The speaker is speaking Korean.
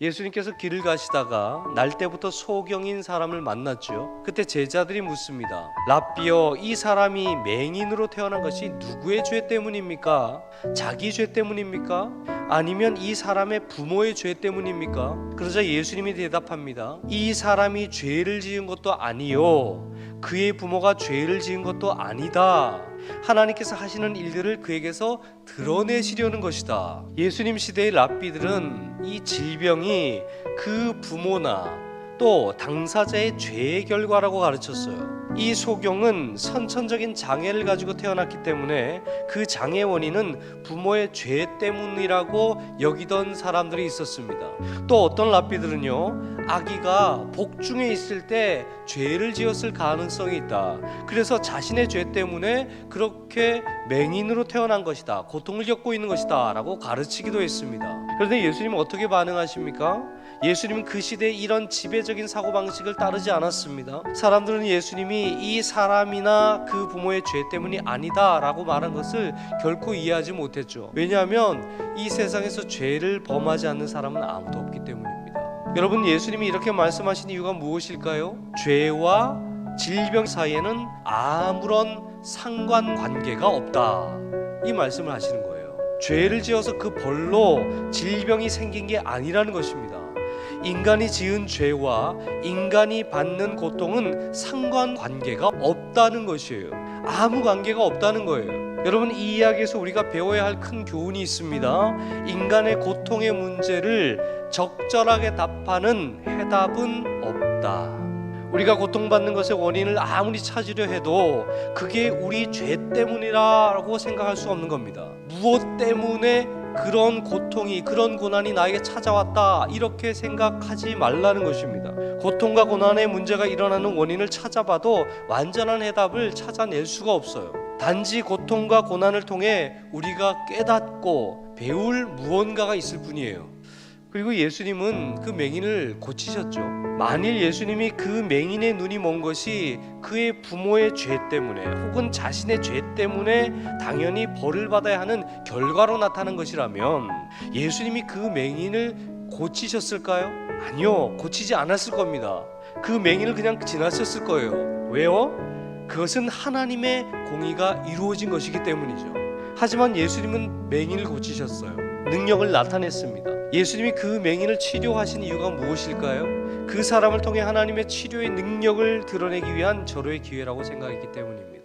예수님께서 길을 가시다가 날 때부터 소경인 사람을 만났죠. 그때 제자들이 묻습니다. 랍비여, 이 사람이 맹인으로 태어난 것이 누구의 죄 때문입니까? 자기 죄 때문입니까? 아니면 이 사람의 부모의 죄 때문입니까? 그러자 예수님이 대답합니다. 이 사람이 죄를 지은 것도 아니요, 그의 부모가 죄를 지은 것도 아니다. 하나님께서 하시는 일들을 그에게서 드러내시려는 것이다. 예수님 시대의 랍비들은 이 질병이 그 부모나 또 당사자의 죄의 결과라고 가르쳤어요. 이 소경은 선천적인 장애를 가지고 태어났기 때문에 그 장애 원인은 부모의 죄 때문이라고 여기던 사람들이 있었습니다. 또 어떤 랍비들은요, 아기가 복중에 있을 때 죄를 지었을 가능성이 있다. 그래서 자신의 죄 때문에 그렇게 맹인으로 태어난 것이다, 고통을 겪고 있는 것이다 라고 가르치기도 했습니다. 그런데 예수님은 어떻게 반응하십니까? 예수님은 그 시대의 이런 지배적인 사고방식을 따르지 않았습니다. 사람들은 예수님이 이 사람이나 그 부모의 죄 때문이 아니다 라고 말한 것을 결코 이해하지 못했죠. 왜냐하면 이 세상에서 죄를 범하지 않는 사람은 아무도 없기 때문입니다. 여러분, 예수님이 이렇게 말씀하신 이유가 무엇일까요? 죄와 질병 사이에는 아무런 상관관계가 없다, 이 말씀을 하시는 거예요. 죄를 지어서 그 벌로 질병이 생긴 게 아니라는 것입니다. 인간이 지은 죄와 인간이 받는 고통은 상관관계가 없다는 것이에요. 아무 관계가 없다는 거예요. 여러분, 이 이야기에서 우리가 배워야 할 큰 교훈이 있습니다. 인간의 고통의 문제를 적절하게 답하는 해답은 없다. 우리가 고통받는 것의 원인을 아무리 찾으려 해도 그게 우리 죄 때문이라고 생각할 수 없는 겁니다. 무엇 때문에 그런 고통이, 그런 고난이 나에게 찾아왔다, 이렇게 생각하지 말라는 것입니다. 고통과 고난의 문제가 일어나는 원인을 찾아봐도 완전한 해답을 찾아낼 수가 없어요. 단지 고통과 고난을 통해 우리가 깨닫고 배울 무언가가 있을 뿐이에요. 그리고 예수님은 그 맹인을 고치셨죠. 만일 예수님이 그 맹인의 눈이 먼 것이 그의 부모의 죄 때문에 혹은 자신의 죄 때문에 당연히 벌을 받아야 하는 결과로 나타난 것이라면 예수님이 그 맹인을 고치셨을까요? 아니요, 고치지 않았을 겁니다. 그 맹인을 그냥 지나쳤을 거예요. 왜요? 그것은 하나님의 공의가 이루어진 것이기 때문이죠. 하지만 예수님은 맹인을 고치셨어요. 능력을 나타냈습니다. 예수님이 그 맹인을 치료하신 이유가 무엇일까요? 그 사람을 통해 하나님의 치료의 능력을 드러내기 위한 절호의 기회라고 생각했기 때문입니다.